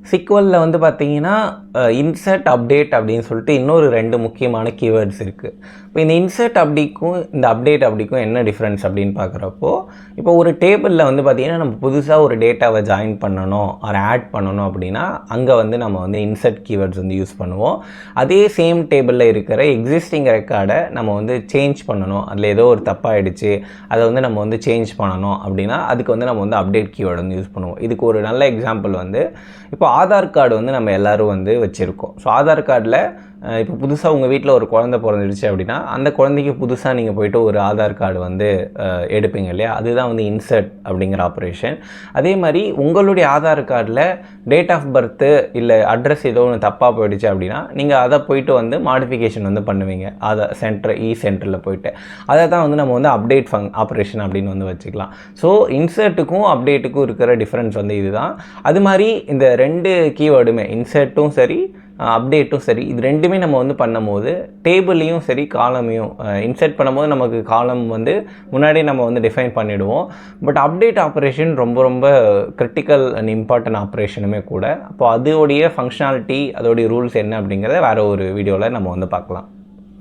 SQLல வந்து பார்த்தீங்கன்னா, insert, update அப்படின்னு சொல்லிட்டு இன்னொரு 2 முக்கியமான கீவேர்ட்ஸ் இருக்குது. இப்போ இந்த இன்சர்ட் அப்படிக்கும் இந்த அப்டேட் அப்படிக்கும் என்ன டிஃப்ரென்ஸ் அப்படின்னு பார்க்குறப்போ, இப்போ ஒரு டேபிளில் வந்து பார்த்திங்கன்னா நம்ம புதுசாக ஒரு டேட்டாவை ஜாயின் பண்ணணும் ஆட் பண்ணணும் அப்படின்னா அங்கே வந்து நம்ம வந்து இன்சர்ட் கீவேர்ட்ஸ் வந்து யூஸ் பண்ணுவோம். அதே சேம் டேபிளில் இருக்கிற எக்ஸிஸ்டிங் ரெக்கார்டை நம்ம வந்து சேஞ்ச் பண்ணணும், அதில் ஏதோ ஒரு தப்பாகிடுச்சு, அதை வந்து நம்ம வந்து சேஞ்ச் பண்ணணும் அப்படின்னா அதுக்கு வந்து நம்ம வந்து அப்டேட் கீவேர்டு வந்து யூஸ் பண்ணுவோம். இதுக்கு ஒரு நல்ல எக்ஸாம்பிள் வந்து இப்போ ஆதார் கார்டு வந்து நம்ம எல்லோரும் வந்து வச்சுருக்கோம். ஸோ ஆதார் கார்டில் இப்போ புதுசாக உங்கள் வீட்டில் ஒரு குழந்தை பிறந்துடுச்சு அப்படின்னா அந்த குழந்தைக்கு புதுசாக நீங்கள் போய்ட்டு ஒரு ஆதார் கார்டு வந்து எடுப்பீங்க இல்லையா, அதுதான் வந்து இன்சர்ட் அப்படிங்கிற ஆப்ரேஷன். அதே மாதிரி உங்களுடைய ஆதார் கார்டில் டேட் ஆஃப் பர்த்து இல்லை அட்ரஸ் ஏதோ ஒன்று தப்பாக போயிடுச்சு அப்படின்னா நீங்கள் அதை போய்ட்டு வந்து மாடிஃபிகேஷன் வந்து பண்ணுவீங்க ஆதார் சென்டரில் போய்ட்டு. அதை தான் வந்து நம்ம வந்து அப்டேட் ஆப்ரேஷன் அப்படின்னு வந்து வச்சுக்கலாம். ஸோ இன்சர்ட்டுக்கும் அப்டேட்டுக்கும் இருக்கிற டிஃப்ரென்ஸ் வந்து இதுதான். அது மாதிரி இந்த 2 கீவேர்டுமே இன்சர்ட்டும் சரி அப்டேட்டும் சரி, இது ரெண்டுமே நம்ம வந்து பண்ணும்போது டேபிளையும் சரி காலமையும் இன்சர்ட் பண்ணும்போது நமக்கு காலம் வந்து முன்னாடியே நம்ம வந்து டிஃபைன் பண்ணிவிடுவோம். பட் அப்டேட் ஆப்ரேஷன் ரொம்ப ரொம்ப கிரிட்டிக்கல் அண்ட் இம்பார்ட்டன்ட் ஆப்ரேஷனுமே கூட. அப்போ அதோடைய ஃபங்க்ஷனாலிட்டி அதோடைய ரூல்ஸ் என்ன அப்படிங்கிறத வேறு ஒரு வீடியோவில் நம்ம வந்து பார்க்கலாம்.